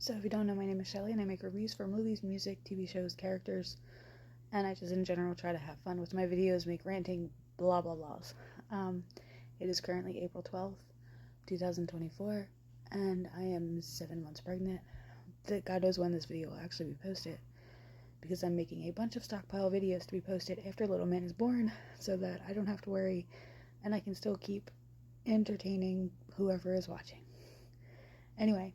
So if you don't know, my name is Shelly and I make reviews for movies, music, TV shows, characters, and I just in general try to have fun with my videos, make ranting blah blah blahs. It is currently April 12th, 2024, and I am 7 months pregnant. God knows when this video will actually be posted, because I'm making a bunch of stockpile videos to be posted after little man is born, so that I don't have to worry and I can still keep entertaining whoever is watching. Anyway,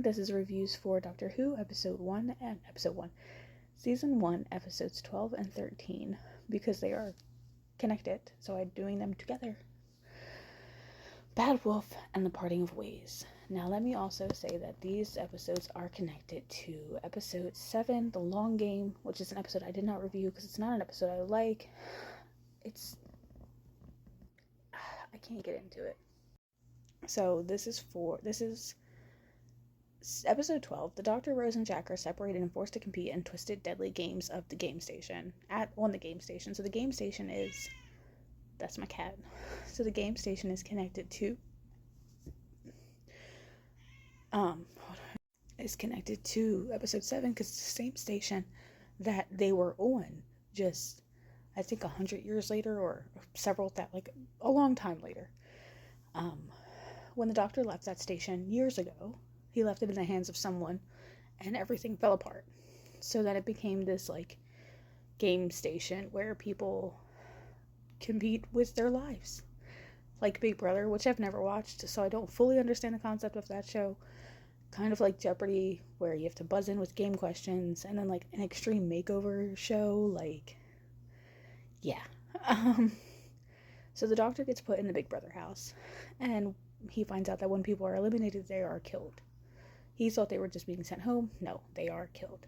this is reviews for Doctor Who, Episode 1 and Episode 1. Season 1, Episodes 12 and 13, because they are connected, so I'm doing them together. Bad Wolf and the Parting of Ways. Now let me also say that these episodes are connected to Episode 7, The Long Game, which is an episode I did not review because it's not an episode I like. I can't get into it. So this is Episode 12. The Doctor, Rose, and Jack are separated and forced to compete in twisted, deadly games of the game station. On the game station. So the game station is... That's my cat. So the game station is connected to... is connected to Episode 7 because it's the same station that they were on. Just, I think 100 years later or a long time later. When the Doctor left that station years ago, he left it in the hands of someone and everything fell apart. So that it became this game station where people compete with their lives. Like Big Brother, which I've never watched, so I don't fully understand the concept of that show. Kind of like Jeopardy, where you have to buzz in with game questions, and then an extreme makeover show, yeah. So the Doctor gets put in the Big Brother house, and he finds out that when people are eliminated, they are killed. He thought they were just being sent home. No, they are killed.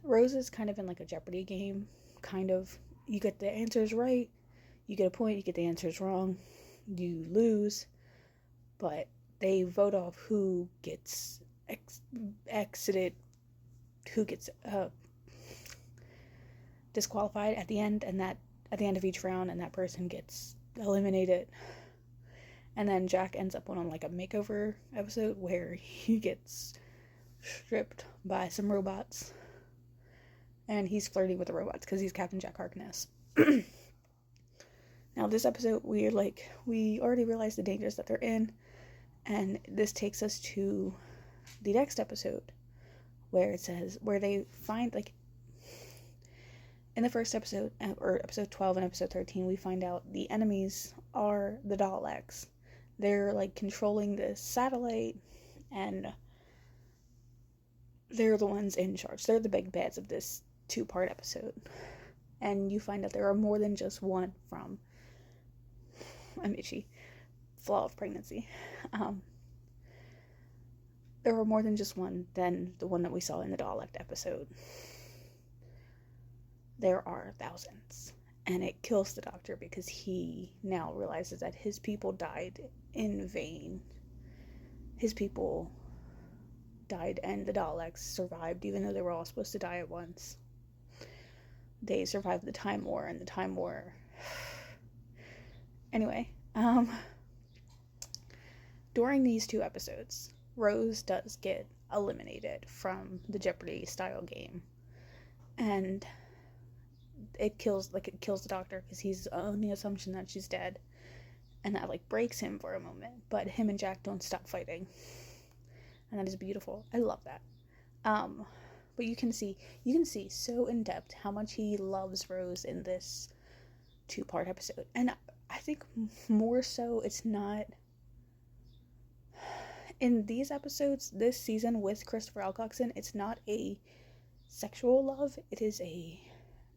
Rose is kind of in a Jeopardy game, kind of. You get the answers right, you get a point. You get the answers wrong, you lose. But they vote off who gets exited, who gets disqualified at the end, and that at the end of each round, and that person gets eliminated. And then Jack ends up on a makeover episode where he gets stripped by some robots, and he's flirting with the robots because he's Captain Jack Harkness. Now this episode, we already realized the dangers that they're in, and this takes us to the next episode where they find in the first episode, or episode 12 and episode 13, we find out the enemies are the Daleks. They're controlling this satellite, and they're the ones in charge. They're the big bads of this 2-part episode. And you find out there are more than just one from... I'm itchy. Flaw of pregnancy. There were more than just one than the one that we saw in the Dalek episode. There are thousands. And it kills the Doctor because he now realizes that his people died in vain. His people died and the Daleks survived, even though they were all supposed to die at once. They survived the Time War, and the Time War... Anyway, during these 2 episodes, Rose does get eliminated from the Jeopardy style game. And it kills the Doctor because he's on the assumption that she's dead, and that breaks him for a moment. But him and Jack don't stop fighting, and that is beautiful. I love that. But you can see so in depth how much he loves Rose in this 2-part episode. And I think more so, it's not in these episodes this season with Christopher Alcoxon, it's not a sexual love, it is a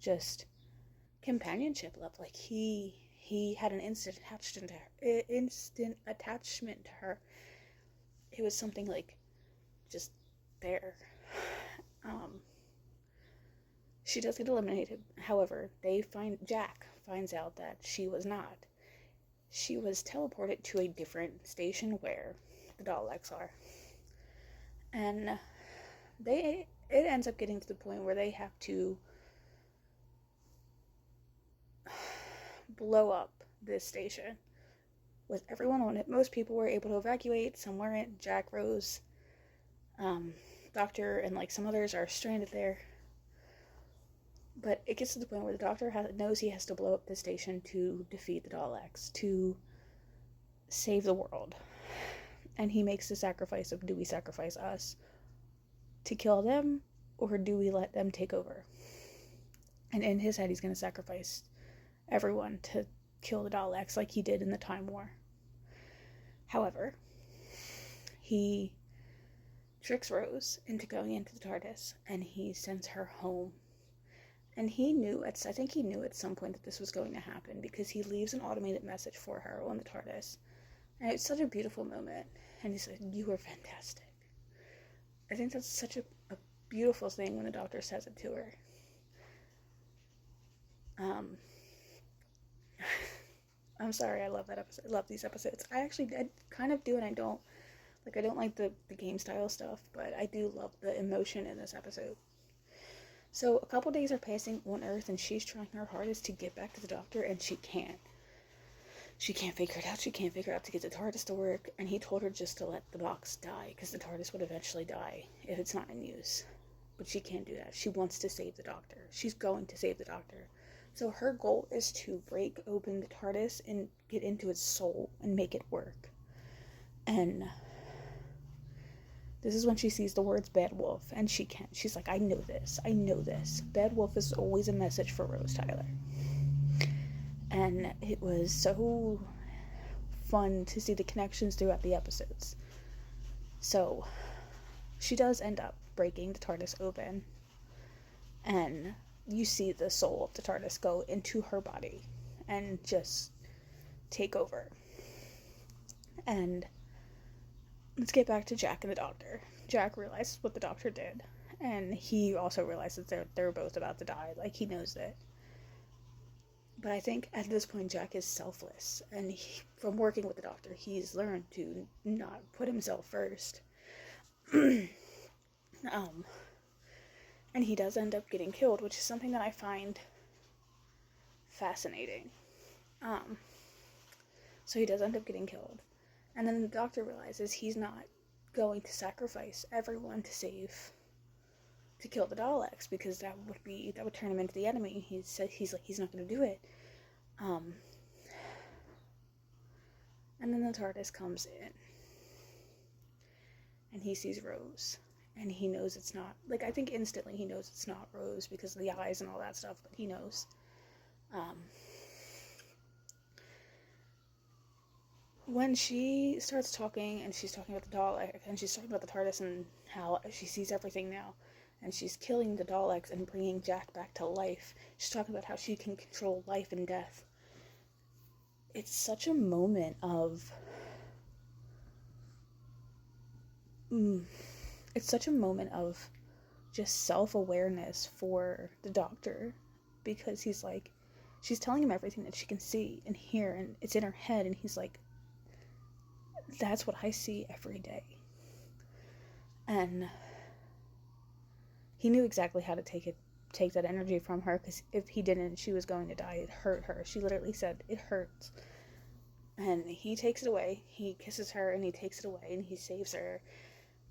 just companionship love. He had an instant attachment to her. It was something just there. She does get eliminated. However, Jack finds out that she was not. She was teleported to a different station where the Daleks are. And it ends up getting to the point where they have to blow up this station with everyone on it. Most people were able to evacuate. Some weren't. Jack, Rose, Doctor and like some others are stranded there. But it gets to the point where the Doctor knows he has to blow up the station to defeat the Daleks, to save the world. And he makes the sacrifice of, do we sacrifice us to kill them, or do we let them take over? And in his head, he's going to sacrifice everyone to kill the Daleks like he did in the Time War. However, he tricks Rose into going into the TARDIS, and he sends her home. And I think he knew at some point that this was going to happen, because he leaves an automated message for her on the TARDIS. And it's such a beautiful moment. And he said, "You were fantastic." I think that's such a beautiful thing when a Doctor says it to her. I'm sorry, I love that episode. I love these episodes. I kind of do, and I don't. Like, I don't like the game style stuff, but I do love the emotion in this episode. So, a couple days are passing on Earth, and she's trying her hardest to get back to the Doctor, and she can't. She can't figure it out. She can't figure out to get the TARDIS to work, and he told her just to let the box die, because the TARDIS would eventually die if it's not in use. But she can't do that. She wants to save the Doctor. She's going to save the Doctor. So her goal is to break open the TARDIS and get into its soul and make it work. And this is when she sees the words Bad Wolf, and she can't. She's like, I know this. Bad Wolf is always a message for Rose Tyler. And it was so fun to see the connections throughout the episodes. So she does end up breaking the TARDIS open, and you see the soul of the TARDIS go into her body and just take over. And let's get back to Jack and the Doctor. Jack realizes what the Doctor did, and he also realizes they're both about to die. Like, he knows that. But I think at this point Jack is selfless, and from working with the Doctor, he's learned to not put himself first. And he does end up getting killed, which is something that I find fascinating. So he does end up getting killed. And then the Doctor realizes he's not going to sacrifice everyone to kill the Daleks, because that would turn him into the enemy. He's not going to do it. And then the TARDIS comes in, and he sees Rose. And he knows it's not, like, I think instantly he knows it's not Rose because of the eyes and all that stuff, but he knows. When she starts talking, and she's talking about the Dalek, and she's talking about the TARDIS and how she sees everything now, and she's killing the Daleks and bringing Jack back to life. She's talking about how she can control life and death. It's such a moment of... It's such a moment of just self-awareness for the Doctor, because he's like, she's telling him everything that she can see and hear, and it's in her head, and he's like, that's what I see every day. And he knew exactly how to take that energy from her, because if he didn't, she was going to die. It hurt her. She literally said, it hurts. And he takes it away. He kisses her, and he takes it away, and he saves her.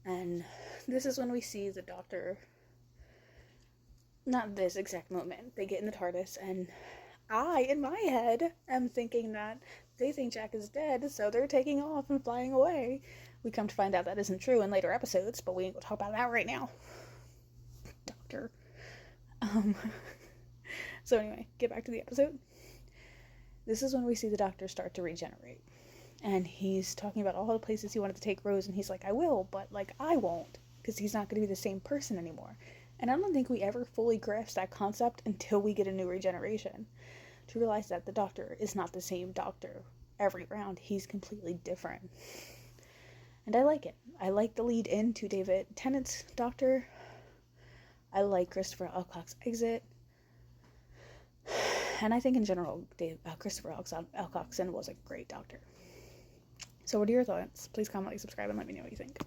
And this is when we see the Doctor, not this exact moment, they get in the TARDIS, and I, in my head, am thinking that they think Jack is dead, so they're taking off and flying away. We come to find out that isn't true in later episodes, but we ain't gonna talk about that right now. Doctor. So anyway, get back to the episode. This is when we see the Doctor start to regenerate. And he's talking about all the places he wanted to take Rose, and he's like, I will, but, like, I won't, because he's not going to be the same person anymore. And I don't think we ever fully grasp that concept until we get a new regeneration, to realize that the Doctor is not the same Doctor every round. He's completely different. And I like it. I like the lead into David Tennant's Doctor. I like Christopher Alcock's exit. And I think in general, Christopher Alcockson was a great Doctor. So what are your thoughts? Please comment, like, subscribe, and let me know what you think.